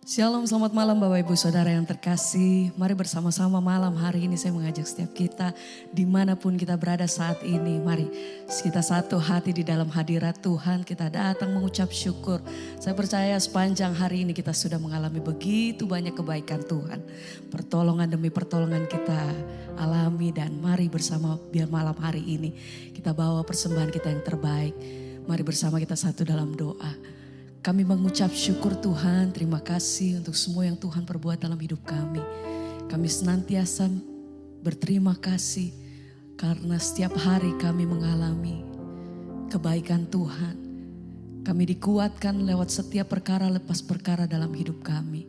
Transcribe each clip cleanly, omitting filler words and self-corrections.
Shalom, selamat malam Bapak Ibu Saudara yang terkasih. Mari bersama-sama malam hari ini saya mengajak setiap kita dimanapun kita berada saat ini. Mari kita satu hati di dalam hadirat Tuhan, kita datang mengucap syukur. Saya percaya sepanjang hari ini kita sudah mengalami begitu banyak kebaikan Tuhan. Pertolongan demi pertolongan kita alami, dan mari bersama biar malam hari ini kita bawa persembahan kita yang terbaik. Mari bersama kita satu dalam doa. Kami mengucap syukur Tuhan, terima kasih untuk semua yang Tuhan perbuat dalam hidup kami. Kami senantiasa berterima kasih karena setiap hari kami mengalami kebaikan Tuhan. Kami dikuatkan lewat setiap perkara lepas perkara dalam hidup kami.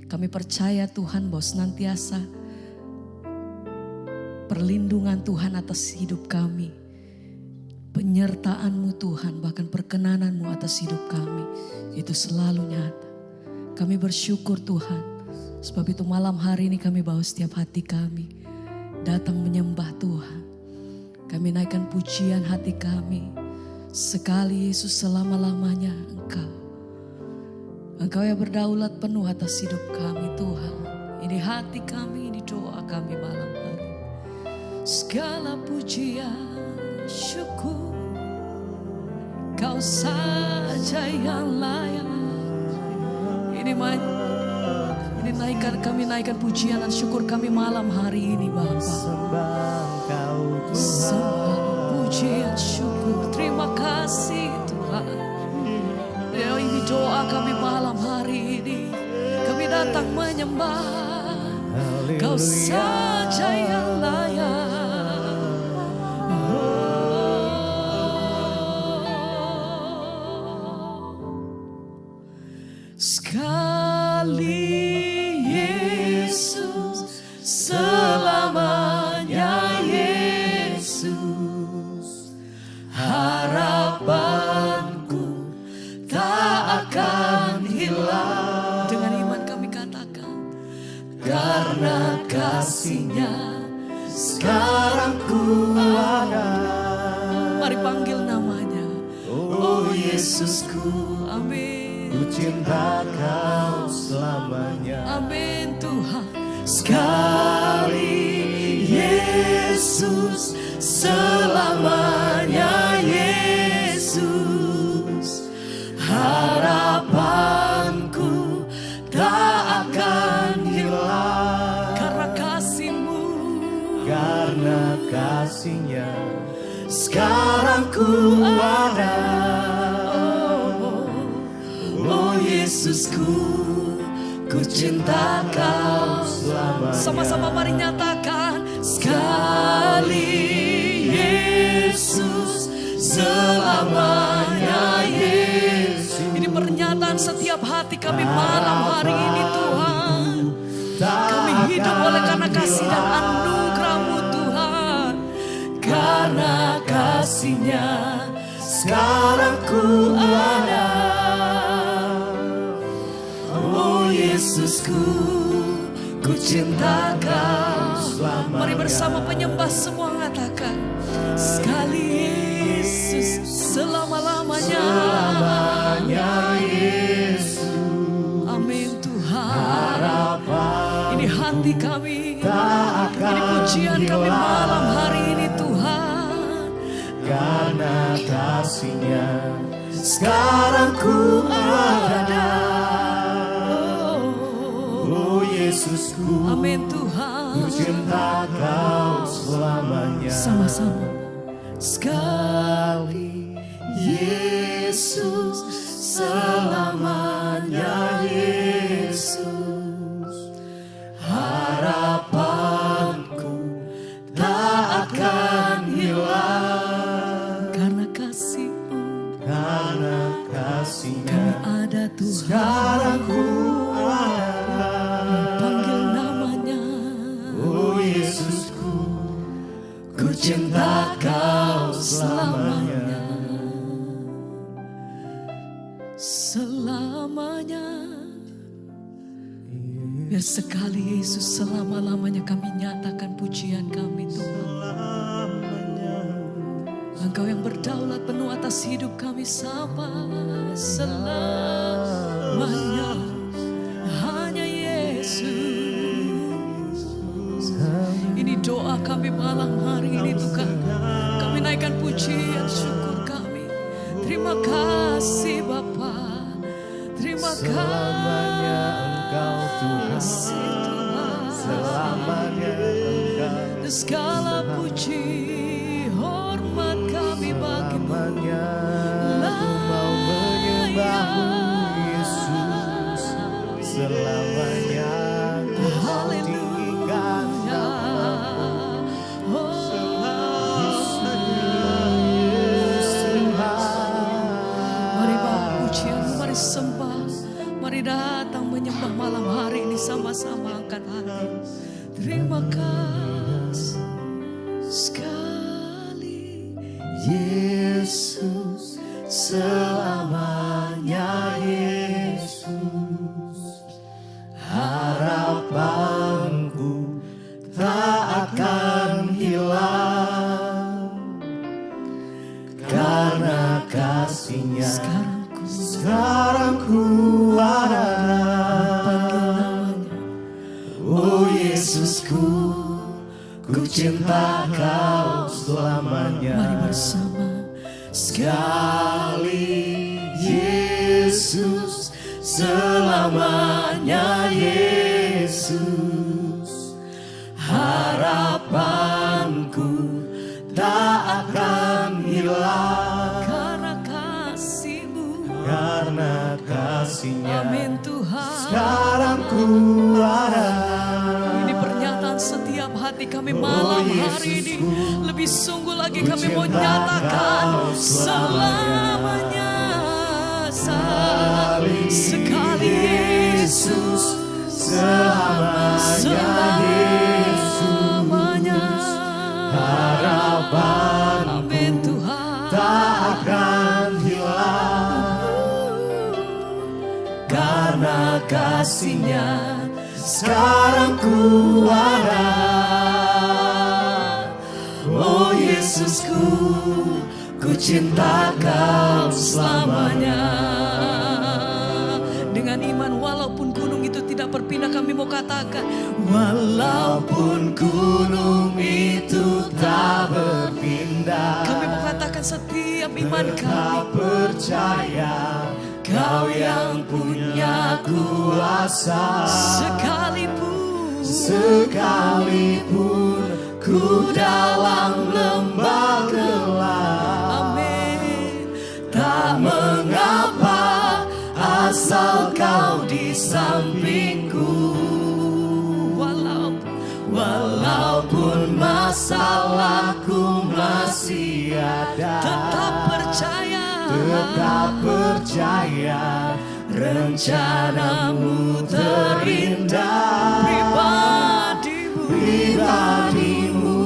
Kami percaya Tuhan bahwa senantiasa perlindungan Tuhan atas hidup kami. Penyertaan-Mu Tuhan, bahkan perkenanan-Mu atas hidup kami, itu selalu nyata. Kami bersyukur Tuhan, sebab itu malam hari ini kami bawa setiap hati kami datang menyembah Tuhan. Kami naikkan pujian hati kami, sekali Yesus selama-lamanya Engkau yang berdaulat penuh atas hidup kami Tuhan. Ini hati kami, ini doa kami malam hari. Segala pujian syukur, Kau saja yang layak. Ini kami naikkan pujian dan syukur kami malam hari ini Bapa. Sembah, pujian, syukur, terima kasih Tuhan. Ya, ini doa kami malam hari ini. Kami datang menyembah, Kau saja yang layak. Sekali Yesus, selamanya Yesus, harapanku tak akan hilang. Dengan iman kami katakan, karena kasih-Nya sekarang ku ada. Mari panggil namanya, oh Yesusku, amin. Ku cinta Kau selamanya. Amin Tuhan. Sekali Yesus, selamanya Yesus, harapanku tak akan hilang. Karena kasih-Mu, Karena kasih-Nya sekarang ku ada. Oh Yesusku, ku cinta Kau selamanya. Sama-sama mari nyatakan, sekali Yesus, selamanya Yesus. Ini pernyataan setiap hati kami malam hari ini Tuhan. Kami hidup oleh karena kasih dan anugerah-Mu Tuhan. Karena kasih-Nya sekarang ku ada. Yesusku, ku cinta Kau selamanya. Mari bersama penyembah semua mengatakan, sekali Yesus, selama-lamanya. Selamanya Yesus. Amin Tuhan. Harapan ini hati kami, ini pujian kami malam hari ini Tuhan. Karena kasih-Nya sekarang ku ada. Oh Yesusku, amin Tuhan. ku cinta Kau selamanya. Sama-sama. Sekali Yesus, selamanya Yesus, harapanku tak akan hilang. Karena kasih-Mu, Karena kasih-Nya ada Tuhan. sekarang ku ada. Panggil namanya, Oh Yesusku, ku cinta Kau selamanya. Selamanya. Biar sekali Yesus selama-lamanya kami nyatakan pujian kami Tuhan. Engkau yang berdaulat penuh atas hidup kami sama selamanya. malam hari ini Tuhan. Kami naikkan pujian syukur kami. Terima kasih Bapa. Terima Selamanya Engkau Tuhan, Tuhan. selamanya Engkau, Dan segala puji hormat kami bagimu. selamanya aku mau menyembahmu Yesus, selamanya aku mau tinggikan namamu. Mari bawa pujian, mari sembah, mari datang menyembah malam hari ini sama-sama angkat hati. Terima kasih sekali Yesus, selamanya Yesus, harapanku tak akan hilang, karena kasih-Nya sekarang ku ada. Oh Yesusku, ku cinta Kau selamanya. Mari bersama Sekali Yesus, selamanya Yesus, harapanku tak akan hilang, karena kasih-Mu. karena kasih-Nya Amin Tuhan. sekarang ku ada. Ini pernyataan setiap hati kami malam hari ini. Lebih sungguh lagi kami mau nyatakan selamanya. Sekali Yesus, selamanya. Harapan Amin Tuhan. tak akan hilang, karena kasih-Nya sekarang ku ada. Oh Yesusku, ku cinta Kau selamanya. Dengan iman walaupun gunung itu tidak berpindah, kami mau katakan Walaupun gunung itu tak berpindah, kami mau katakan setiap iman tetap kami percaya Kau yang punya kuasa. Sekalipun ku dalam lembah gelap, amin, tak mengapa asal Kau di sampingku. Walaupun masalahku masih ada, tetap percaya rencana-Mu terindah. Pribadimu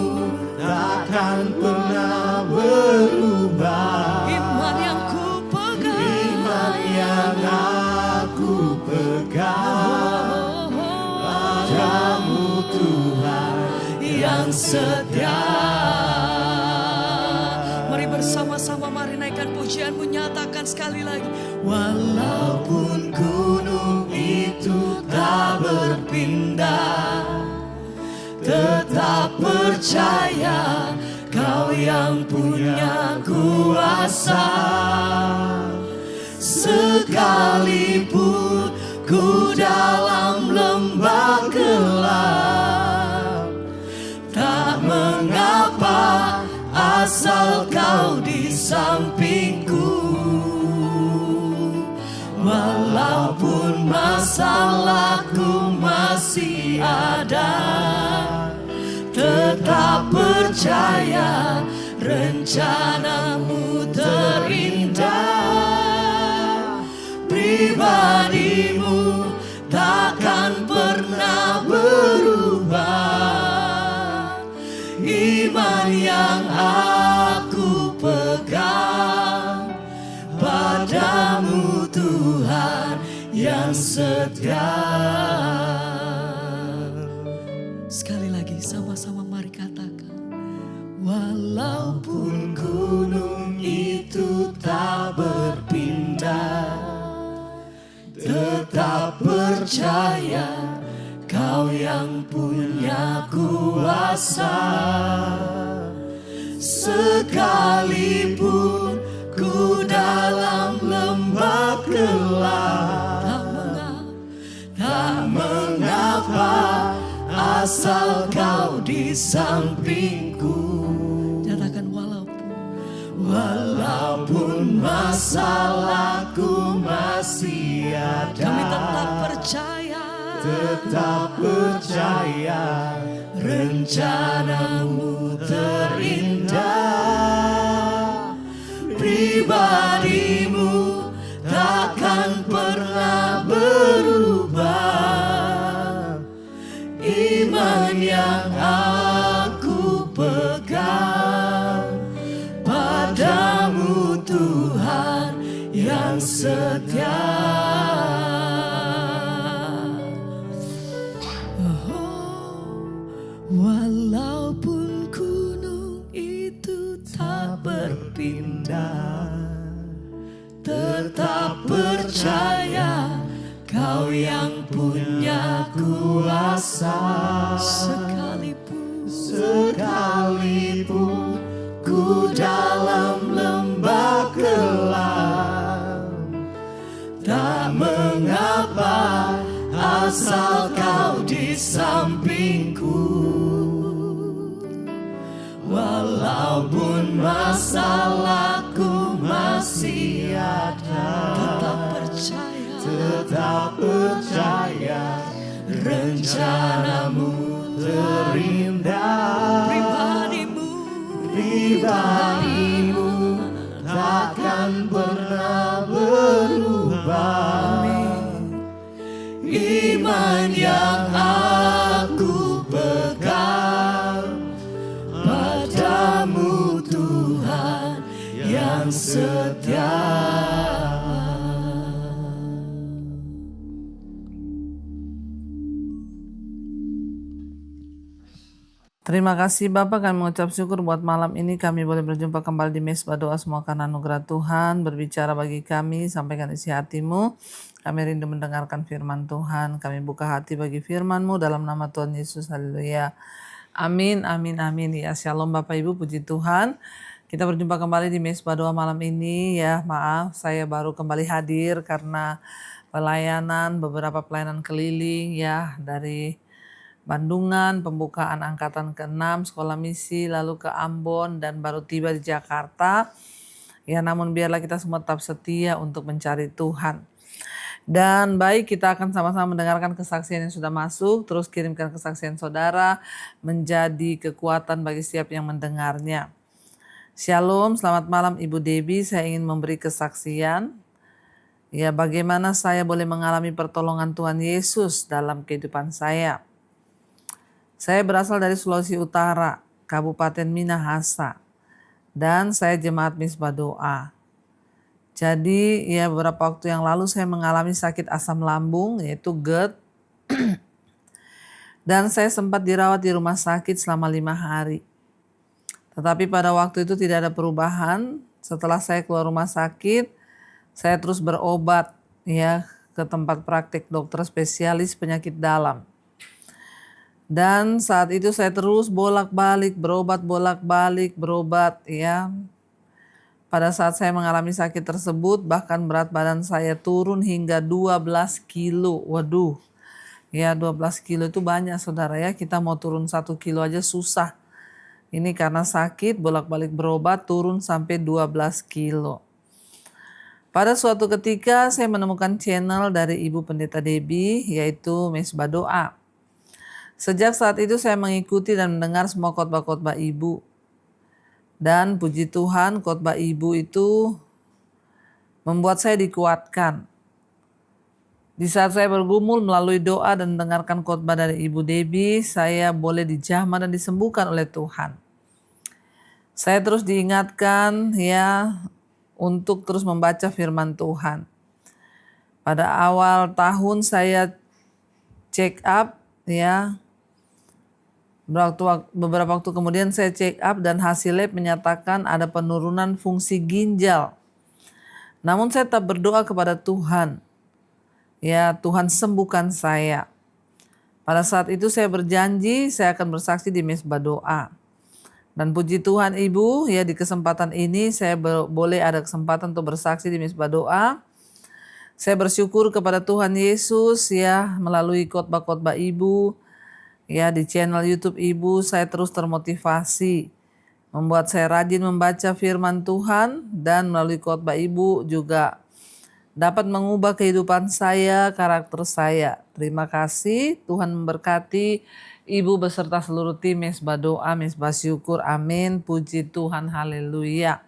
takkan pernah berubah. Iman yang ku pegang, Iman yang aku pegang, padamu Tuhan yang setia. Mari bersama-sama, mari naikkan pujian, nyatakan sekali lagi. Walaupun gunung itu tak berpindah, tetap percaya Kau yang punya kuasa. Sekalipun ku dalam lembah gelap, tak mengapa asal Kau di sampingku. Walaupun masalahku masih ada, tetap percaya rencana-Mu terindah. Pribadimu takkan pernah berubah. Iman yang aku pegang, padamu Tuhan yang setia. Sekali lagi sama-sama mari katakan. Walaupun gunung itu tak berpindah, tetap percaya Kau yang punya kuasa. Sekalipun ku dalam lembah gelap, tak mengapa, asal kau di sampingku. Nyatakan Walaupun masalahku masih ada, kami tetap percaya rencanamu terindah. Pribadimu takkan pernah berubah. Iman yang aku pegang padamu, Tuhan yang setia. Walaupun gunung itu tak Berpindah, tetap percaya kau yang punya kuasa. Sekalipun ku dalam lembah gelap, tak mengapa, asal kau di sampingku. Walaupun masalahku masih ada, tetap percaya rencanamu terindah. Pribadimu takkan pernah berubah. Iman yang aku pegang padamu, Tuhan yang setia. Terima kasih Bapak, kami mengucap syukur buat malam ini kami boleh berjumpa kembali di Mesbah Doa. Semua karena anugerah Tuhan berbicara bagi kami, sampaikan isi hatimu. Kami rindu mendengarkan firman Tuhan, kami buka hati bagi firman-Mu dalam nama Tuhan Yesus. Haleluya. Amin, amin, amin. Ya, shalom Bapak Ibu, puji Tuhan. Kita berjumpa kembali di Mesbah Doa malam ini. Ya, maaf saya baru kembali hadir karena beberapa pelayanan keliling ya, dari Bandungan, pembukaan angkatan ke-6, sekolah misi, lalu ke Ambon, dan baru tiba di Jakarta. Ya, namun biarlah kita semua tetap setia untuk mencari Tuhan. Dan baik, kita akan sama-sama mendengarkan kesaksian yang sudah masuk, terus kirimkan kesaksian saudara, menjadi kekuatan bagi setiap yang mendengarnya. Shalom, selamat malam Ibu Debbie, saya ingin memberi kesaksian. Ya, bagaimana saya boleh mengalami pertolongan Tuhan Yesus dalam kehidupan saya. Saya berasal dari Sulawesi Utara, Kabupaten Minahasa, dan saya jemaat Mesbah Doa. Jadi ya beberapa waktu yang lalu saya mengalami sakit asam lambung yaitu GERD. Dan saya sempat dirawat di rumah sakit selama 5 hari. Tetapi pada waktu itu tidak ada perubahan. Setelah saya keluar rumah sakit, saya terus berobat ya ke tempat praktik dokter spesialis penyakit dalam. Dan saat itu saya terus bolak-balik berobat ya. Pada saat saya mengalami sakit tersebut bahkan berat badan saya turun hingga 12 kilo. Waduh, ya 12 kilo itu banyak saudara ya. Kita mau turun 1 kilo aja susah. Ini karena sakit bolak-balik berobat turun sampai 12 kilo. Pada suatu ketika saya menemukan channel dari Ibu Pendeta Debbie yaitu Mesbah Doa. Sejak saat itu saya mengikuti dan mendengar semua khotbah-khotbah Ibu. Dan puji Tuhan khotbah Ibu itu membuat saya dikuatkan. Di saat saya bergumul melalui doa dan mendengarkan khotbah dari Ibu Debbie, saya boleh dijamah dan disembuhkan oleh Tuhan. Saya terus diingatkan ya untuk terus membaca firman Tuhan. Pada awal tahun saya check up ya. Beberapa waktu kemudian saya check up dan hasil lab menyatakan ada penurunan fungsi ginjal. Namun saya tetap berdoa kepada Tuhan. Ya, Tuhan sembuhkan saya. Pada saat itu saya berjanji saya akan bersaksi di mesbah doa. Dan puji Tuhan Ibu, ya di kesempatan ini saya boleh ada kesempatan untuk bersaksi di mesbah doa. Saya bersyukur kepada Tuhan Yesus ya melalui khotbah-khotbah Ibu, ya di channel YouTube Ibu saya terus termotivasi. Membuat saya rajin membaca firman Tuhan dan melalui khotbah Ibu juga dapat mengubah kehidupan saya, karakter saya. Terima kasih, Tuhan memberkati Ibu beserta seluruh tim mesbah doa, mesbah syukur. Amin. Puji Tuhan, haleluya.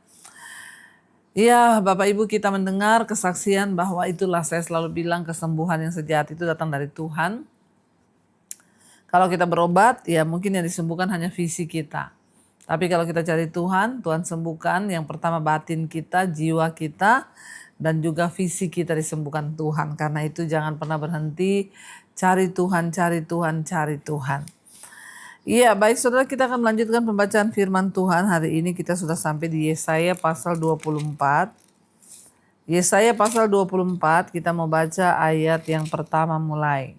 Ya, Bapak Ibu, kita mendengar kesaksian bahwa itulah saya selalu bilang kesembuhan yang sejati itu datang dari Tuhan. Kalau kita berobat, ya mungkin yang disembuhkan hanya fisik kita. Tapi kalau kita cari Tuhan, Tuhan sembuhkan yang pertama batin kita, jiwa kita, dan juga fisik kita disembuhkan Tuhan. Karena itu jangan pernah berhenti, cari Tuhan, cari Tuhan, cari Tuhan. Iya, baik saudara, kita akan melanjutkan pembacaan firman Tuhan. Hari ini kita sudah sampai di Yesaya pasal 24. Yesaya pasal 24, kita mau baca ayat yang pertama mulai.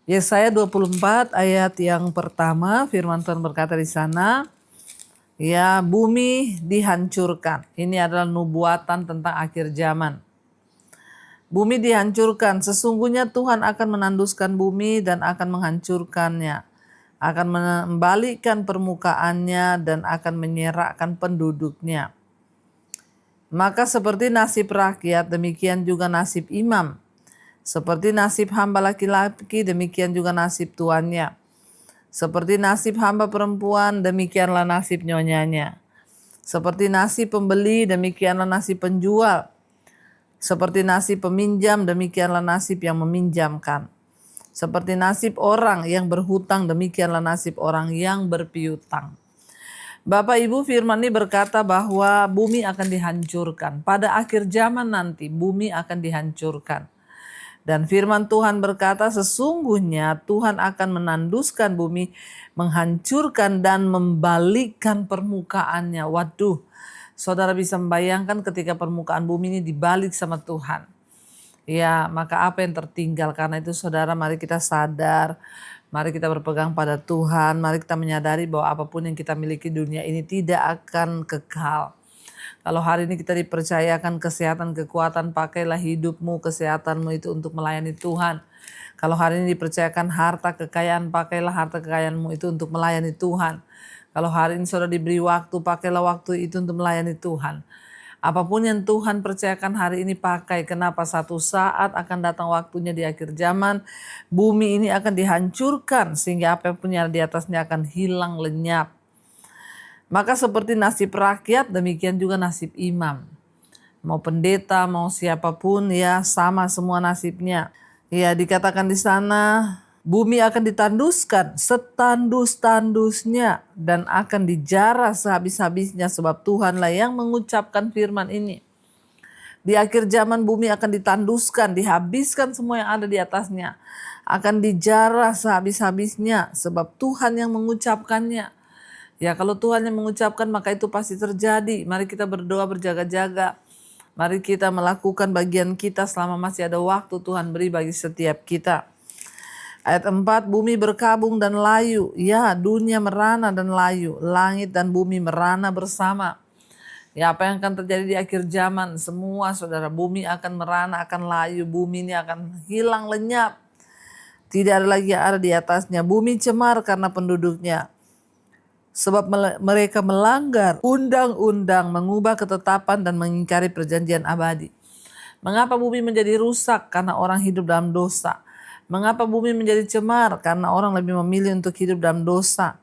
Yesaya 24 ayat yang pertama, firman Tuhan berkata di sana, ya, bumi dihancurkan. Ini adalah nubuatan tentang akhir zaman. Bumi dihancurkan. Sesungguhnya Tuhan akan menanduskan bumi dan akan menghancurkannya. Akan membalikkan permukaannya dan akan menyerakkan penduduknya. Maka seperti nasib rakyat, demikian juga nasib imam. Seperti nasib hamba laki-laki, demikian juga nasib tuannya. Seperti nasib hamba perempuan, demikianlah nasib nyonyanya. Seperti nasib pembeli, demikianlah nasib penjual. Seperti nasib peminjam, demikianlah nasib yang meminjamkan. Seperti nasib orang yang berhutang, demikianlah nasib orang yang berpiutang. Bapak Ibu, firman ini berkata bahwa bumi akan dihancurkan. Pada akhir zaman nanti, bumi akan dihancurkan. Dan firman Tuhan berkata sesungguhnya Tuhan akan menanduskan bumi, menghancurkan dan membalikkan permukaannya. Waduh, saudara bisa membayangkan ketika permukaan bumi ini dibalik sama Tuhan. Ya, maka apa yang tertinggal? Karena itu saudara, mari kita sadar, mari kita berpegang pada Tuhan, mari kita menyadari bahwa apapun yang kita miliki di dunia ini tidak akan kekal. Kalau hari ini kita dipercayakan kesehatan, kekuatan, pakailah hidupmu, kesehatanmu itu untuk melayani Tuhan. Kalau hari ini dipercayakan harta, kekayaan, pakailah harta kekayaanmu itu untuk melayani Tuhan. Kalau hari ini saudara diberi waktu, pakailah waktu itu untuk melayani Tuhan. Apapun yang Tuhan percayakan hari ini pakai. Kenapa? Satu saat akan datang waktunya di akhir zaman. Bumi ini akan dihancurkan sehingga apapun yang di atasnya akan hilang lenyap. Maka seperti nasib rakyat, demikian juga nasib imam. Mau pendeta, mau siapapun, ya sama semua nasibnya. Ya, dikatakan di sana, bumi akan ditanduskan setandus-tandusnya dan akan dijarah sehabis-habisnya sebab Tuhanlah yang mengucapkan firman ini. Di akhir zaman bumi akan ditanduskan, dihabiskan semua yang ada di atasnya. Akan dijarah sehabis-habisnya sebab Tuhan yang mengucapkannya. Ya, kalau Tuhan yang mengucapkan maka itu pasti terjadi. Mari kita berdoa berjaga-jaga. Mari kita melakukan bagian kita selama masih ada waktu Tuhan beri bagi setiap kita. Ayat 4, bumi berkabung dan layu. Ya, dunia merana dan layu. Langit dan bumi merana bersama. Ya, apa yang akan terjadi di akhir zaman? Semua saudara, bumi akan merana, akan layu. Bumi ini akan hilang lenyap. Tidak ada lagi yang ada di atasnya. Bumi cemar karena penduduknya. Sebab mereka melanggar undang-undang, mengubah ketetapan dan mengingkari perjanjian abadi. Mengapa bumi menjadi rusak? Karena orang hidup dalam dosa. Mengapa bumi menjadi cemar? Karena orang lebih memilih untuk hidup dalam dosa.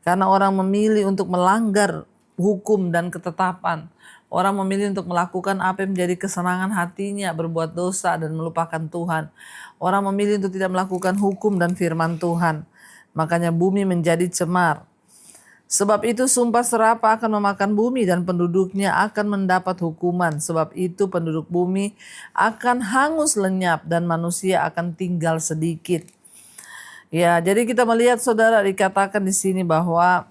Karena orang memilih untuk melanggar hukum dan ketetapan. Orang memilih untuk melakukan apa yang menjadi kesenangan hatinya, berbuat dosa dan melupakan Tuhan. Orang memilih untuk tidak melakukan hukum dan firman Tuhan. Makanya bumi menjadi cemar. Sebab itu sumpah serapah akan memakan bumi dan penduduknya akan mendapat hukuman. Sebab itu penduduk bumi akan hangus lenyap dan manusia akan tinggal sedikit. Ya, jadi kita melihat saudara dikatakan di sini bahwa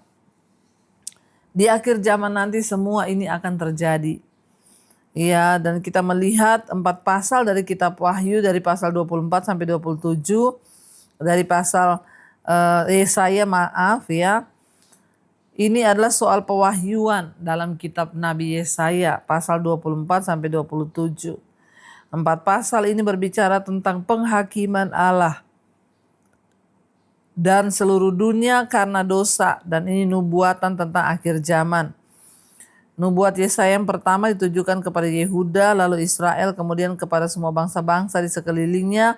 di akhir zaman nanti semua ini akan terjadi. Ya, dan kita melihat 4 pasal dari kitab Wahyu dari pasal 24 sampai 27. dari pasal Yesaya, maaf ya. Ini adalah soal pewahyuan dalam kitab Nabi Yesaya pasal 24 sampai 27. 4 pasal ini berbicara tentang penghakiman Allah dan seluruh dunia karena dosa, dan ini nubuatan tentang akhir zaman. Nubuat Yesaya yang pertama ditujukan kepada Yehuda, lalu Israel, kemudian kepada semua bangsa-bangsa di sekelilingnya,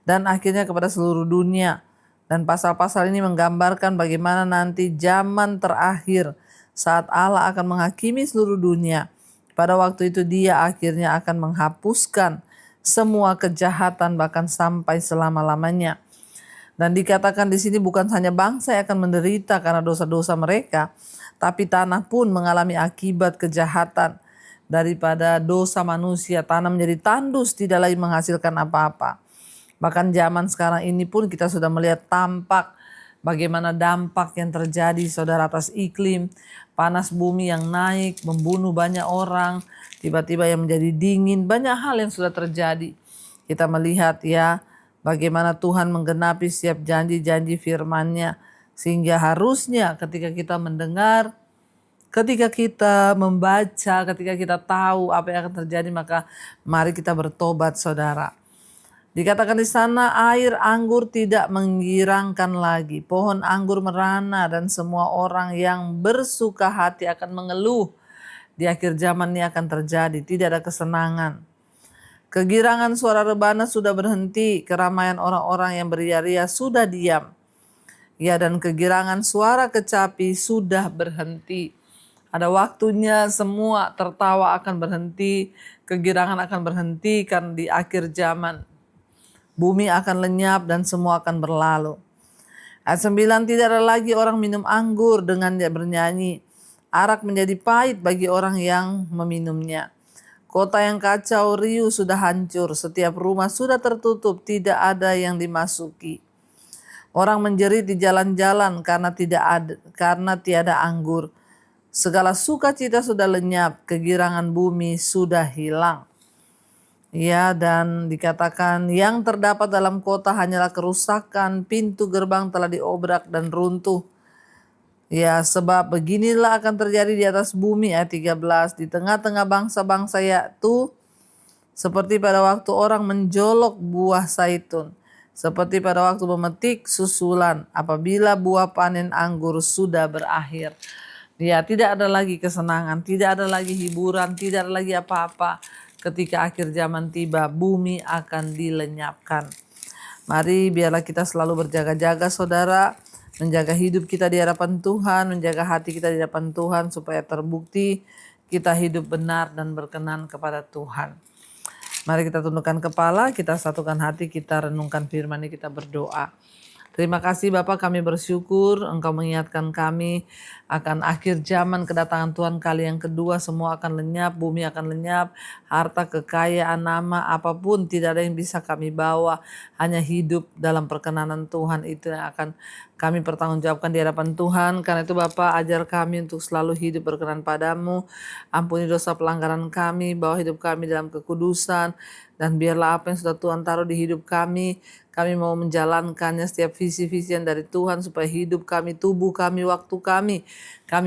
dan akhirnya kepada seluruh dunia. Dan pasal-pasal ini menggambarkan bagaimana nanti zaman terakhir saat Allah akan menghakimi seluruh dunia. Pada waktu itu Dia akhirnya akan menghapuskan semua kejahatan bahkan sampai selama-lamanya. Dan dikatakan di sini bukan hanya bangsa yang akan menderita karena dosa-dosa mereka, tapi tanah pun mengalami akibat kejahatan daripada dosa manusia. Tanah menjadi tandus, tidak lagi menghasilkan apa-apa. Bahkan zaman sekarang ini pun kita sudah melihat tampak bagaimana dampak yang terjadi, saudara, atas iklim. Panas bumi yang naik, membunuh banyak orang, tiba-tiba yang menjadi dingin, banyak hal yang sudah terjadi. Kita melihat ya bagaimana Tuhan menggenapi setiap janji-janji firman-Nya. Sehingga harusnya ketika kita mendengar, ketika kita membaca, ketika kita tahu apa yang akan terjadi, maka mari kita bertobat, saudara. Dikatakan di sana, air anggur tidak menggirangkan lagi, pohon anggur merana, dan semua orang yang bersuka hati akan mengeluh. Di akhir zaman ini akan terjadi, tidak ada kesenangan. Kegirangan suara rebana sudah berhenti, keramaian orang-orang yang beria-ria sudah diam. Ya, dan kegirangan suara kecapi sudah berhenti. Ada waktunya semua tertawa akan berhenti, kegirangan akan berhenti karena di akhir zaman bumi akan lenyap dan semua akan berlalu. Ayat 9, tidak ada lagi orang minum anggur dengan dia bernyanyi. Arak menjadi pahit bagi orang yang meminumnya. Kota yang kacau riuh sudah hancur, setiap rumah sudah tertutup, tidak ada yang dimasuki. Orang menjerit di jalan-jalan karena tiada anggur. Segala sukacita sudah lenyap, kegirangan bumi sudah hilang. Ya, dan dikatakan yang terdapat dalam kota hanyalah kerusakan, pintu gerbang telah diobrak dan runtuh. Ya, sebab beginilah akan terjadi di atas bumi, ayat 13, di tengah-tengah bangsa-bangsa, yaitu seperti pada waktu orang menjolok buah zaitun, seperti pada waktu memetik susulan, apabila buah panen anggur sudah berakhir. Ya, tidak ada lagi kesenangan, tidak ada lagi hiburan, tidak ada lagi apa-apa. Ketika akhir zaman tiba, bumi akan dilenyapkan. Mari biarlah kita selalu berjaga-jaga, saudara, menjaga hidup kita di hadapan Tuhan, menjaga hati kita di hadapan Tuhan, supaya terbukti kita hidup benar dan berkenan kepada Tuhan. Mari kita tundukkan kepala, kita satukan hati, kita renungkan firman ini, kita berdoa. Terima kasih Bapa, kami bersyukur Engkau mengingatkan kami akan akhir zaman, kedatangan Tuhan kali yang kedua. Semua akan lenyap, bumi akan lenyap, harta, kekayaan, nama, apapun tidak ada yang bisa kami bawa. Hanya hidup dalam perkenanan Tuhan itu yang akan kami pertanggungjawabkan di hadapan Tuhan. Karena itu Bapa, ajar kami untuk selalu hidup berkenan padamu. Ampuni dosa pelanggaran kami, bawa hidup kami dalam kekudusan. Dan biarlah apa yang sudah Tuhan taruh di hidup kami mau menjalankannya, setiap visi-visi yang dari Tuhan, supaya hidup kami, tubuh kami, waktu kami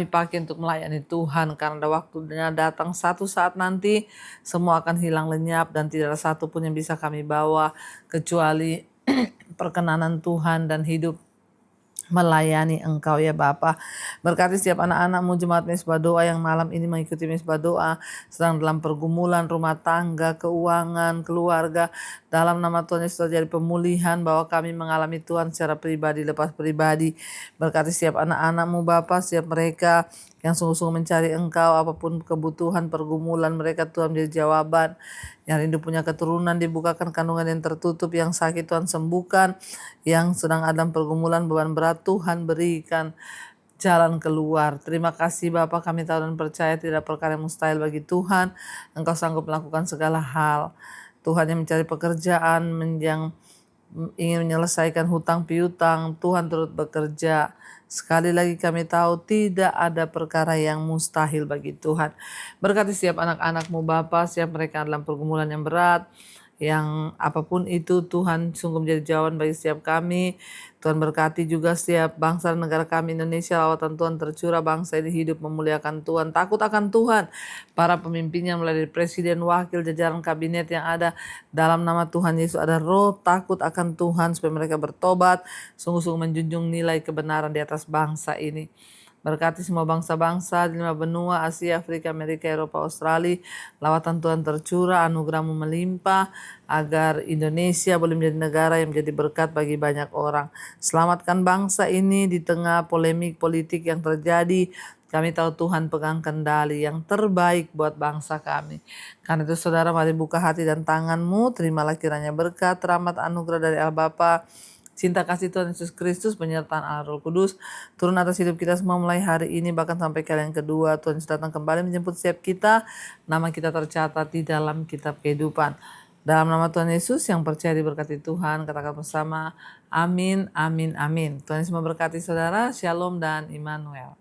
pakai untuk melayani Tuhan. Karena ada waktunya datang satu saat nanti, semua akan hilang lenyap dan tidak ada satu pun yang bisa kami bawa kecuali perkenanan Tuhan dan hidup melayani Engkau ya Bapa. Berkati setiap anak-anak-Mu jemaat Mesbah Doa yang malam ini mengikuti Mesbah Doa, sedang dalam pergumulan rumah tangga, keuangan, keluarga. Dalam nama Tuhan Yesus terjadi pemulihan, bahwa kami mengalami Tuhan secara pribadi, lepas pribadi. Berkati setiap anak-anak-Mu Bapa, setiap mereka yang sungguh-sungguh mencari Engkau, apapun kebutuhan, pergumulan mereka, Tuhan menjadi jawaban. Yang rindu punya keturunan, dibukakan kandungan yang tertutup, yang sakit Tuhan sembuhkan, yang sedang ada pergumulan, beban berat, Tuhan berikan jalan keluar. Terima kasih Bapa, kami tahu dan percaya tidak perkara yang mustahil bagi Tuhan. Engkau sanggup melakukan segala hal. Tuhan yang mencari pekerjaan, yang ingin menyelesaikan hutang piutang, Tuhan turut bekerja. Sekali lagi kami tahu tidak ada perkara yang mustahil bagi Tuhan. Berkati setiap anak-anak-Mu Bapa, siap mereka dalam pergumulan yang berat, yang apapun itu Tuhan sungguh menjadi jawaban bagi setiap kami. Tuhan berkati juga setiap bangsa dan negara kami Indonesia. Lawatan Tuhan tercurah, bangsa ini hidup memuliakan Tuhan, takut akan Tuhan. Para pemimpinnya mulai dari presiden, wakil, jajaran kabinet yang ada dalam nama Tuhan Yesus, ada roh takut akan Tuhan supaya mereka bertobat, sungguh-sungguh menjunjung nilai kebenaran di atas bangsa ini. Berkati semua bangsa-bangsa di 5 benua, Asia, Afrika, Amerika, Eropa, Australia. Lawatan Tuhan tercurah, anugerah-Mu melimpah, agar Indonesia boleh menjadi negara yang menjadi berkat bagi banyak orang. Selamatkan bangsa ini di tengah polemik politik yang terjadi. Kami tahu Tuhan pegang kendali yang terbaik buat bangsa kami. Karena itu saudara, mari buka hati dan tangan-Mu. Terimalah kiranya berkat, rahmat, anugerah dari Allah Bapa, cinta kasih Tuhan Yesus Kristus, penyertaan Allah Roh Kudus turun atas hidup kita semua mulai hari ini bahkan sampai kali yang kedua. Tuhan Yesus datang kembali menjemput setiap kita. Nama kita tercatat di dalam kitab kehidupan. Dalam nama Tuhan Yesus yang percaya diberkati Tuhan, katakan bersama, amin, amin, amin. Tuhan Yesus memberkati saudara. Shalom dan Immanuel.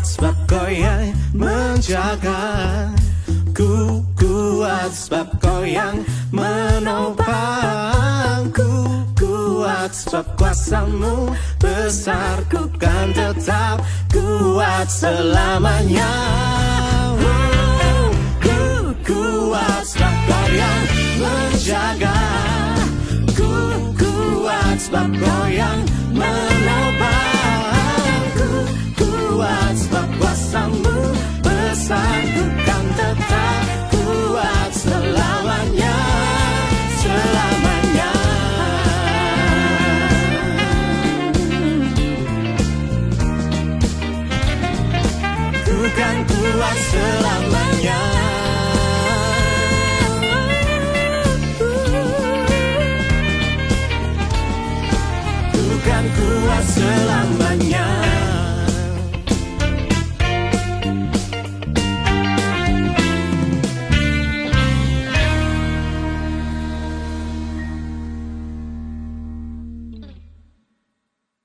Sebab Kau yang menjaga, ku kuat sebab Kau yang menopang, ku kuat sebab kuasa-Mu besar, ku kan tetap kuat selamanya. Ku kuat sebab Kau yang menjaga, ku kuat sebab Kau yang